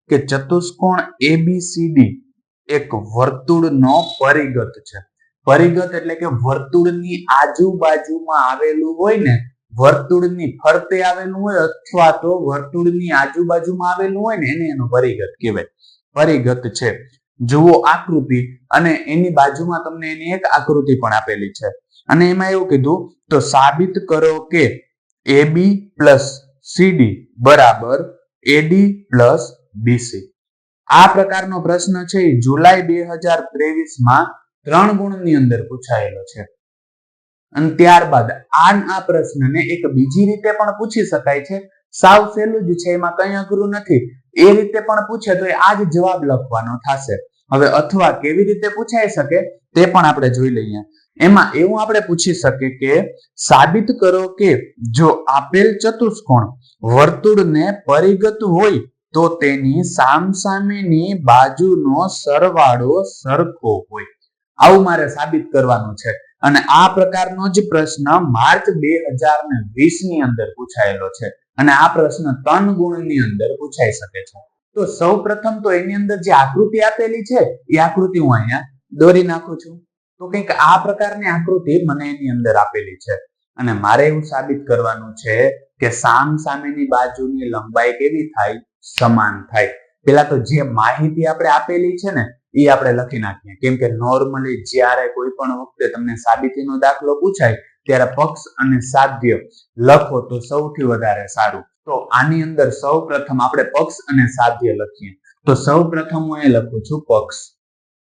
કે ચતુષ્કોણ એબીસીડી એક વર્તુળનો પરિઘત છે. પરિઘત એટલે કે વર્તુળની આજુબાજુમાં આવેલું હોય ને, વર્તુળની ફરતે આવેલું હોય અથવા તો વર્તુળની આજુબાજુમાં આવેલું હોય ને એને એનો પરિઘત કહેવાય. પરિઘત છે. જુઓ આકૃતિ અને એની બાજુમાં તમને એની એક આકૃતિ પણ આપેલી છે અને એમાં એવું કીધું તો સાબિત કરો કે AB પ્લસ CD બરાબર AD પ્લસ BC. આ પ્રકારનો પ્રશ્ન છે એ જુલાઈ 2023માં 3 ગુણની અંદર પૂછાયેલો છે. અને ત્યારબાદ આ પ્રશ્નને એક બીજી રીતે પણ પૂછી શકાય છે. સાવ સહેલું જ છે, એમાં કંઈ અઘરું નથી. એ રીતે પણ પૂછે તો આ જ જવાબ લખવાનો થશે. હવે અથવા કેવી રીતે પૂછાઈ શકે તે પણ આપણે જોઈ લઈએ. એમાં એવું આપણે પૂછી શકીએ કે સાબિત કરો કે જો આપેલ ચતુષ્કોણ વર્તુળને પરિઘત હોય તો તેની સામસામેની બાજુનો સરવાળો સરખો હોય. આવું મારે સાબિત કરવાનું છે અને આ પ્રકારનો જ પ્રશ્ન માર્ચ 2020 ની અંદર પૂછાયેલો છે અને આ પ્રશ્ન 3 ગુણની અંદર પૂછાઈ શકે છે. તો સૌપ્રથમ તો એની અંદર જે આકૃતિ આપેલી છે એ આકૃતિ હું અહીંયા દોરી નાખું છું. તો કંઈક આ પ્રકારની આકૃતિ મને એની અંદર આપેલી છે અને મારે એવું સાબિત કરવાનું છે કે સામસામેની બાજુની લંબાઈ કેવી થાય? સમાન થાય. પેલા તો જે માહિતી આપણે આપેલી છે ને એ આપણે લખી નાખીએ, કેમ કે નોર્મલી જ્યારે કોઈ પણ વખતે તમને સાબિતીનો દાખલો પૂછાય ત્યારે પક્ષ અને સાધ્ય લખો તો સૌથી વધારે સારું. તો આની અંદર સૌપ્રથમ આપણે પક્ષ અને સાધ્ય લખીએ. તો સૌપ્રથમ હું એ લખું છું પક્ષ.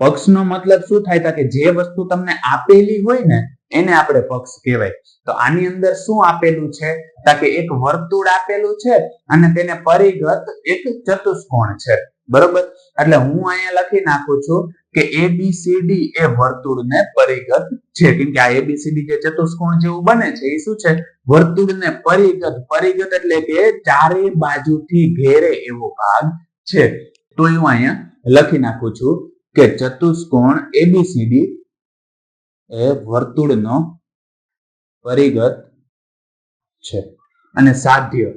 પક્ષનો મતલબ શું થાય કે જે વસ્તુ તમને આપેલી હોય ને એને આપણે પક્ષ કહેવાય. તો આની અંદર શું આપેલું છે કે એક વર્તુળ આપેલું છે અને તેને પરિઘત એક ચતુષ્કોણ છે. બરોબર, એટલે હું અહીંયા લખી નાખું છું કે ABCD એ વર્તુળને પરિઘત છે, કેમ કે આ ABCD જે ચતુષ્કોણ જેવું બને છે એ શું છે? વર્તુળને પરિઘત. પરિઘત એટલે કે ચારે બાજુથી ઘેરે એવો ભાગ છે. તો હું અહીંયા લખી નાખું છું કે ચતુષ્કોણ ABCD એ વર્તુળનો પરિઘત છે. અને સાધ્ય,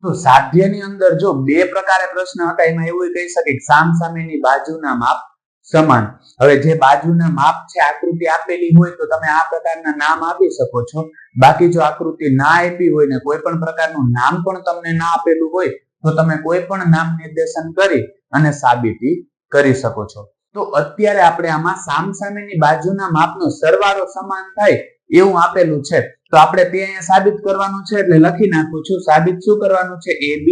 તો સાધ્યની અંદર જો બે પ્રકારે પ્રશ્ન હતા, એમાં એવું કહી શકે કે સામસામેની બાજુના માપ સમાન. હવે જે બાજુના માપ છે આકૃતિ આપેલી હોય તો તમે આ પ્રકારના નામ આપી શકો છો. બાકી જો આકૃતિ ના આપી હોય ને કોઈ પણ પ્રકારનું નામ પણ તમને ના આપેલું હોય તો તમે કોઈ પણ નામ નિર્દેશન કરી અને સાબિતી કરી શકો છો. તો અત્યારે આપણે આમાં સામસામેની બાજુના માપનો સરવાળો સમાન થાય એવું આપેલું છે, તો આપણે તે અહીંયા સાબિત કરવાનું છે એટલે લખી નાખું છું. સાબિત શું કરવાનું છે? AB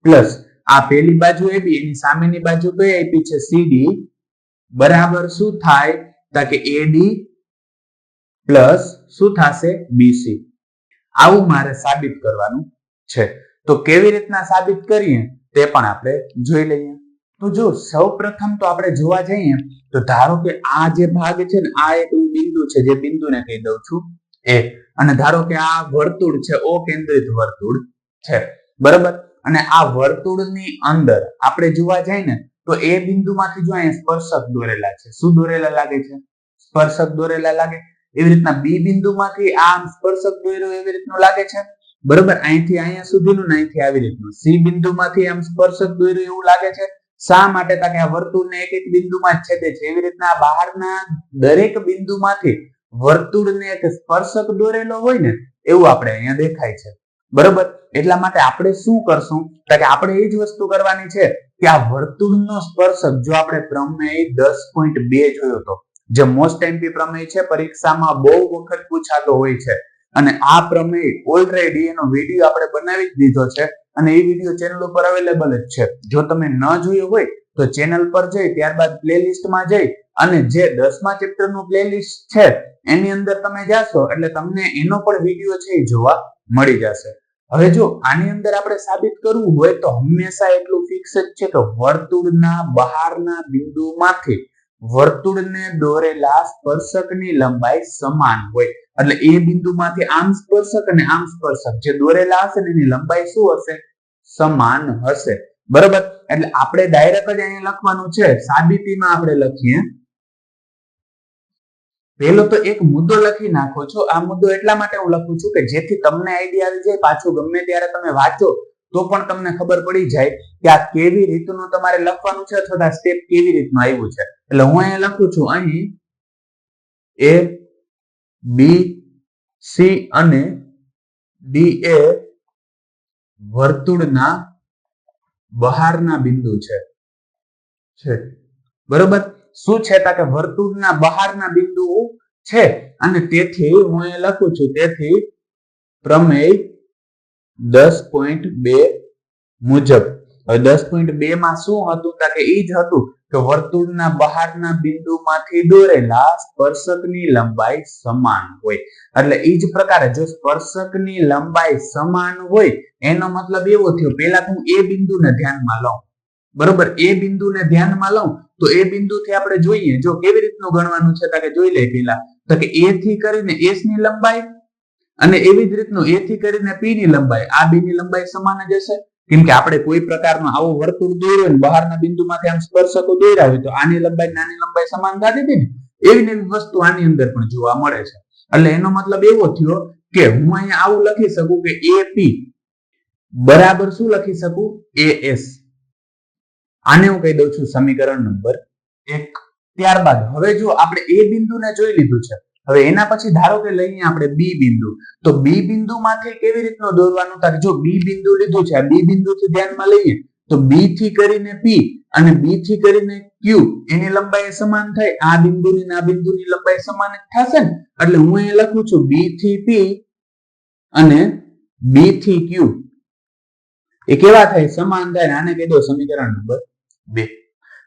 પ્લસ આ પેલી બાજુ AB, એની સામેની બાજુ કઈ આપી છે? CD બરાબર શું થાય કે AD પ્લસ શું થશે? BC. આવું મારે સાબિત કરવાનું છે. તો કેવી રીતના સાબિત કરીએ તે પણ આપણે જોઈ લઈએ. તો જો સૌપ્રથમ તો આપણે જોવા જઈએ તો ધારો કે આ જે ભાગ છે ને આ એક બિંદુ છે, જે બિંદુને કહી દઉં છું A, અને ધારો કે આ વર્તુળ છે, O કેન્દ્રિત વર્તુળ છે. બરાબર, અને આ વર્તુળની અંદર આપણે જોવા જઈએ ને તો એ બિંદુમાંથી જો અહીંયા સ્પર્શક દોરેલા છે. શું દોરેલા લાગે છે? સ્પર્શક દોરેલા લાગે. એવી રીતના B બિંદુમાંથી આ સ્પર્શક દોર્યો એવી રીતનું લાગે છે. બરાબર, અહીંથી અહીંયા સુધીનું ને અહીંથી આવી રીતનું. C બિંદુમાંથી આમ સ્પર્શક દોર્યો એવું લાગે છે. શા માટે? કે આ વર્તુળને એક એક બિંદુમાં જ છેદે છે. એવી રીતના બહારના દરેક બિંદુમાંથી વર્તુળને એક સ્પર્શક દોરેલો હોય ને એવું આપણે અહીંયા દેખાય છે. બરોબર, એટલા માટે આપણે શું કરશું કે આપણે એ જ વસ્તુ કરવાની છે કે આ વર્તુળનો સ્પર્શક જો આપણે પ્રમેય 10.2 જોયો તો, જે મોસ્ટ એમપી પ્રમેય છે, પરીક્ષામાં બહુ વખત પૂછાતો હોય છે અને આ પ્રમેય ઓલરેડી એનો વિડીયો આપણે બનાવી જ દીધો છે અને એ વિડીયો ચેનલ ઉપર અવેલેબલ જ છે. જો તમે ન જોયો હોય તો ચેનલ પર જઈ ત્યારબાદ પ્લેલિસ્ટમાં જઈ અને જે 10મા ચેપ્ટરનું પ્લેલિસ્ટ છે એની અંદર તમે જાશો એટલે તમને એનો પણ વિડીયો છે એ જોવા મળી જશે. હવે જો આની અંદર આપણે સાબિત કરવું હોય તો હંમેશા એટલું ફિક્સ જ છે કે વર્તુળના બહારના બિંદુમાંથી વર્તુળને દોરેલા સ્પર્શકની લંબાઈ સમાન હોય. એટલે એ બિંદુમાંથી આમ સ્પર્શક અને આમ સ્પર્શક જે દોરેલા હશે એની લંબાઈ શું હશે? સમાન હશે. બરોબર, એટલે આપણે ડાયરેક્ટ જ અહીંયા લખવાનું છે. સાબિતીમાં આપણે લખીએ, પહેલો તો એક મુદ્દો લખી નાખો છો. આ મુદ્દો એટલા માટે હું લખું છું કે જેથી તમને આઈડિયા આવી જાય, પાછું ગમે ત્યારે તમે વાંચો તો પણ તમને ખબર પડી જાય કે આ કેવી રીતનું તમારે લખવાનું છે અથવા આ સ્ટેપ કેવી રીતનું આવ્યું છે. એટલે હું અહીંયા લખું છું અહીં A B C અને D એ વર્તુળના બહારના બિંદુ છે બરોબર. શું છે કે વર્તુળના બહારના બિંદુ છે અને તેથી હું અહીંયા લખું છું તેથી પ્રમેય 10.2 મુજબ. હવે 10.2 માં શું હતું કે એ જ હતું કે વર્તુળના બહારના બિંદુમાંથી દોરેલા સ્પર્શકની લંબાઈ સમાન હોય. એટલે એ જ પ્રકારે જો સ્પર્શકની લંબાઈ સમાન હોય એનો મતલબ એવો થયો, પહેલા હું એ બિંદુને ધ્યાનમાં લઉં બરોબર. એ બિંદુને ધ્યાનમાં લઉં તો એ બિંદુથી આપણે જોઈએ જો કેવી રીતનું ગણવાનું છે કે જોઈ લે પેલા તો કે A થી કરીને S ની લંબાઈ અને એવી જ રીતનું A થી કરીને P ની લંબાઈ, આ બે ની લંબાઈ સમાન જ હશે. કેમ કે આપણે કોઈ પ્રકારનો આવો વર્તુળ દોર્યો ને બહારના બિંદુમાંથી આમ સ્પર્શકો દોર્યા હોય તો આની લંબાઈ નાની લંબાઈ સમાન થતી હતી ને, એવી ને એવી વસ્તુ આની અંદર પણ જોવા મળે છે. એટલે એનો મતલબ એવો થયો કે હું અહીંયા આવું લખી શકું કે AP બરાબર શું લખી શકું AS. આને હું કહી દઉં છું સમીકરણ નંબર 1. ત્યારબાદ હવે જો આપણે A બિંદુને જોઈ લીધું છે, હવે એના પછી ધારો કે લઈએ આપણે B બિંદુ, તો B બિંદુમાંથી કેવી રીતનું દોરવાનું થાય? જો B બિંદુ લીધું છે, આ B બિંદુથી ધ્યાનમાં લઈએ તો B થી કરીને P અને B થી કરીને Q એની લંબાઈ સમાન થાય. આ બિંદુની અને આ બિંદુની લંબાઈ સમાન જ થશે ને. એટલે હું અહીં લખું છું B થી P અને B થી Q એ કેવા થાય? સમાન થાય. આને કહી દો સમીકરણ નંબર 2.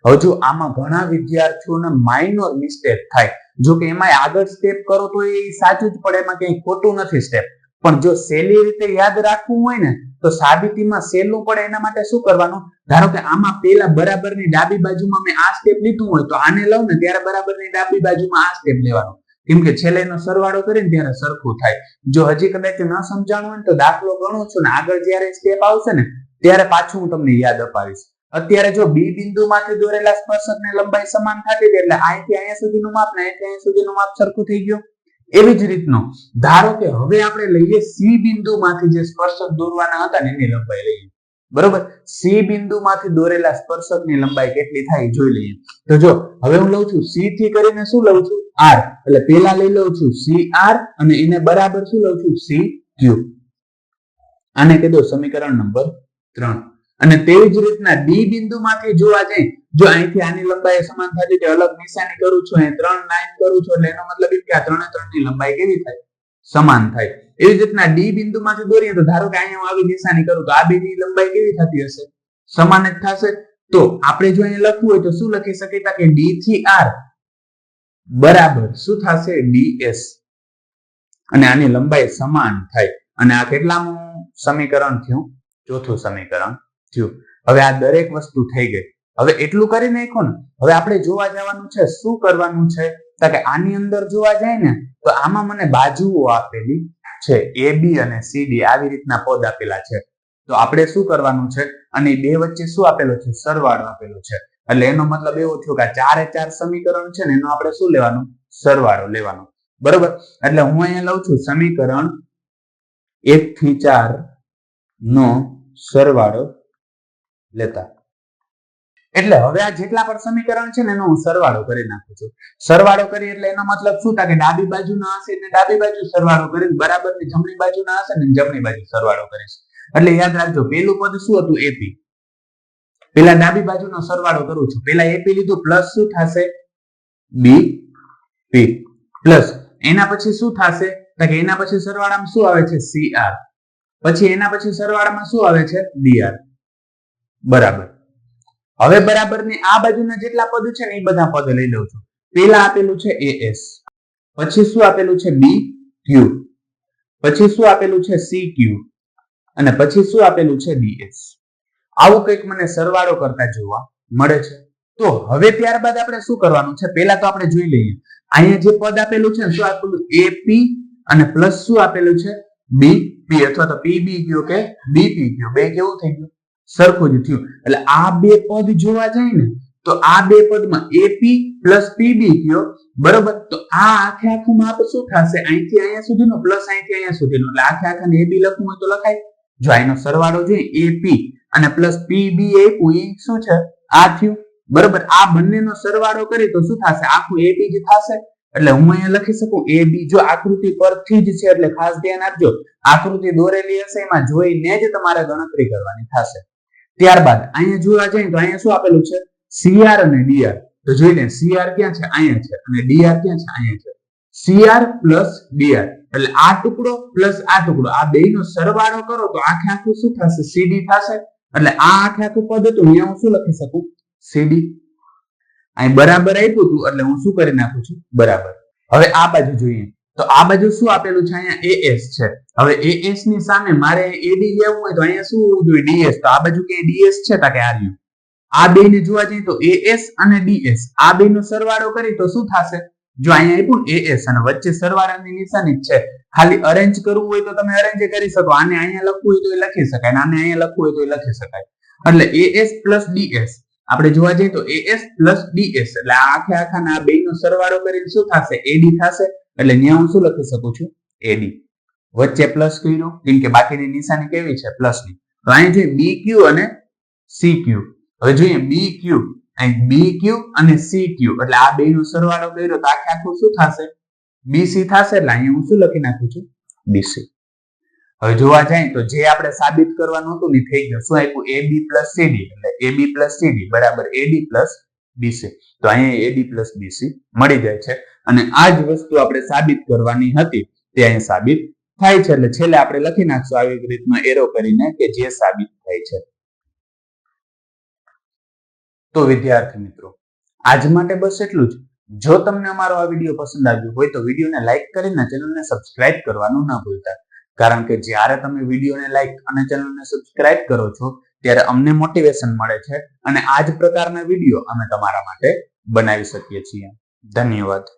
હવે જો આમાં ઘણા વિદ્યાર્થીઓને માઇનોર મિસ્ટેક થાય, જો કે એમાં આગળ સ્ટેપ કરો તો એ સાચું જ પડે, એમાં કંઈ ખોટું નથી સ્ટેપ. પણ જો સહેલી રીતે યાદ રાખવું હોય ને તો સાબિતીમાં સહેલું પડે એના માટે શું કરવાનું? ધારો કે આમાં પેલા બરાબરની ડાબી બાજુમાં મેં આ સ્ટેપ લીધું હોય તો આને લઉં ને ત્યારે બરાબરની ડાબી બાજુમાં આ સ્ટેપ લેવાનું, કેમ કે છેલ્લે એનો સરવાળો કરીને ત્યારે સરખું થાય. જો હજી કદાચ ન સમજાણું હોય તો દાખલો ગણું છું ને આગળ જ્યારે સ્ટેપ આવશે ને ત્યારે પાછું હું તમને યાદ અપાવીશ. અત્યારે જો B બિંદુમાંથી દોરેલા સ્પર્શકની લંબાઈ સમાન થતી હતી એટલે અહીંથી અહીંયા સુધીનું માપ ને અહીંથી અહીંયા સુધીનું માપ સરખું થઈ ગયું. એવી જ રીતનું ધારો કે હવે આપણે લઈએ C બિંદુમાંથી જે સ્પર્શક દોરવાના હતા ને એની લંબાઈ લઈએ બરોબર. C બિંદુમાંથી દોરેલા સ્પર્શકની લંબાઈ કેટલી થાય જોઈ લઈએ. તો જો હવે હું લઉં છું C થી કરીને શું લઉં છું R, એટલે પેલા લઈ લઉં છું CR અને એને બરાબર શું લઉં છું CQ. આને કહી દો સમીકરણ નંબર 3. અને તેવી જ રીતના D બિંદુમાંથી જોવા જાય, જો અહીંથી આની લંબાઈ સમાન થતી તે અલગ નિશાની કરું છું, અહીં 3 લાઈન કરું છું, એટલે એનો મતલબ એ કે આ 3 ની લંબાઈ કેવી થાય? સમાન થાય. એવી જ રીતના D બિંદુમાંથી દોરીએ તો ધારો કે અહીંયા હું આવી નિશાની કરું તો આ બે ની લંબાઈ કેવી થતી હશે? સમાન જ થશે. તો આપણે જો અહીંયા લખવું હોય તો શું લખી શકીએ કે D થી R બરાબર શું થશે? DS. અને આની લંબાઈ સમાન થાય. અને આ કેટલામું સમીકરણ થયું? ચોથું સમીકરણ થયું. હવે આ દરેક વસ્તુ થઈ ગઈ. હવે એટલું કરી નાખો ને, હવે આપણે જોવા જવાનું છે શું કરવાનું છે કે આની અંદર જોવા જાય ને તો આમાં મને બાજુઓ આપેલી છે AB અને CD આવી રીતના પદ આપેલા છે. તો આપણે શું કરવાનું છે? અને બે વચ્ચે શું આપેલો છે? સરવાળો આપેલો છે. એટલે એનો મતલબ એવો થયો કે 4 સમીકરણ છે ને એનો આપણે શું લેવાનું? સરવાળો લેવાનો બરોબર. એટલે હું અહીંયા લઉં છું સમીકરણ 1 થી 4 નો સરવાળો લેતા. એટલે હવે આ જેટલા પણ સમીકરણ છે ને એનો હું સરવાળો કરી નાખું છું. સરવાળો કરી એટલે એનો મતલબ શું થાય કે ડાબી બાજુના હશે ને ડાબી બાજુ સરવાળો કરીશ, બરાબરની જમણી બાજુના હશે ને જમણી બાજુ સરવાળો કરીશ. એટલે યાદ રાખજો પેલું પદ શું હતું? AP. પેલા ડાબી બાજુનો સરવાળો કરું છું. પેલા AP લીધું પ્લસ શું થશે? BP પ્લસ એના પછી શું થશે કે એના પછી સરવાળામાં શું આવે છે? CR. પછી એના પછી સરવાળામાં શું આવે છે? DR. બરાબર. હવે બરાબરની આ બાજુના જેટલા પદ છે ને એ બધા પદ લઈ લઉં છું. પેલા આપેલું છે AS, પછી શું આપેલું છે? BQ, પછી શું આપેલું છે? CQ અને પછી શું આપેલું છે? DS. આવું કંઈક મને સરવાળો કરતા જોવા મળે છે. તો હવે ત્યારબાદ આપણે શું કરવાનું છે? પહેલા તો આપણે જોઈ લઈએ અહીંયા જે પદ આપેલું છે શું આપેલું? AP અને પ્લસ શું આપેલું છે? BP અથવા તો PB કયો કે BP કયો, બે કેવું થઈ ગયું? સરખું જ થયું. એટલે આ બે પદ જોવા જાય ને તો આ બે પદમાં AP પ્લસ PB કયો બરોબર. તો આ આખે આખું માપ શું થશે? અહીંથી અહીંયા સુધીનું પ્લસ અહીંથી અહીંયા સુધીનું, એટલે આખે આખાને AB લખવું હોય તો લખાય. જો આનો સરવાળો જોઈએ AP અને પ્લસ PB આપ્યું એ શું છે આ થયું બરોબર આ બંનેનો સરવાળો કરી તો શું થશે આખું AB જ થશે એટલે હું અહીંયા લખી શકું AB જો આકૃતિ પરથી જ છે એટલે ખાસ ધ્યાન આપજો આકૃતિ દોરેલી હશે એમાં જોઈને જ તમારે ગણતરી કરવાની થશે ત્યારબાદ અહીંયા જોવા જઈએ તો અહીંયા શું આપેલું છે CR અને DR તો જોઈ લે CR ક્યાં છે અહીંયા છે અને DR ક્યાં છે અહીંયા છે CR પ્લસ DR એટલે આ ટુકડો પ્લસ આ ટુકડો આ બેયનો સરવાળો કરો તો આખે આખું શું થશે CD થશે એટલે આ આખે આખું પદ હતું અહીંયા હું શું લખી શકું CD અહીં બરાબર આપ્યું હતું એટલે હું શું કરી નાખું છું બરાબર હવે આ બાજુ જોઈએ તો આ બાજુ શું આપેલું છે અહીંયા AS છે હવે AS ની સામે મારે AD લેવું હોય તો અહીંયા શું હોવું જોઈએ DS તો આ બાજુ કે DS છે તા કે આર્યું આ બેને જોવા જઈએ તો AS અને DS આ બેનો સરવાળો કરી તો શું થશે જો અહીંયા આપ્યું AS અને વચ્ચે સરવાળાની નિશાની છે ખાલી અરેન્જ કરવું હોય તો તમે અરેન્જ કરી શકો આને અહીંયા લખવું હોય તો એ લખી શકાય આને અહીંયા લખવું હોય તો એ લખી શકાય એટલે AS પ્લસ DS આપણે જોવા જઈએ તો AS પ્લસ DS એટલે આ આખે આખાના આ બેનો સરવાળો કરીને શું થશે AD થશે એટલે અહીંયા હું શું લખી શકું છું AD વચ્ચે પ્લસ કર્યો કેમ કે બાકીની નિશાની કેવી છે પ્લસ ની તો અહીં જોઈએ BQ અને CQ હવે જોઈએ BQ અહીં BQ અને CQ એટલે આ બેનો સરવાળો કર્યો તો આખે આખું શું થશે BC થશે એટલે અહીંયા હું શું લખી નાખું છું BC હવે જોવા જાય તો જે આપણે સાબિત કરવાનું હતું ને થઈ ગયું શું આપ્યું AB પ્લસ CD એટલે AB પ્લસ CD બરાબર AD પ્લસ BC તો અહીંયા AD પ્લસ BC મળી જાય છે અને આ જ વસ્તુ આપણે સાબિત કરવાની હતી તે અહીં સાબિત થાય છે એટલે છેલ્લે આપણે લખી નાખશું આવી રીતનો એરો કરીને કે જે સાબિત થાય છે તો વિદ્યાર્થી મિત્રો આજ માટે બસ એટલું જ જો તમને અમારો આ વિડીયો પસંદ આવ્યો હોય તો વિડીયોને લાઈક કરીને ચેનલને સબસ્ક્રાઇબ કરવાનું ન ભૂલતા કારણ કે જ્યારે તમે વિડીયોને લાઈક અને ચેનલને સબસ્ક્રાઇબ કરો છો ત્યારે અમને મોટિવેશન મળે છે અને આ જ પ્રકારના વિડીયો અમે તમારા માટે બનાવી શકીએ છીએ ધન્યવાદ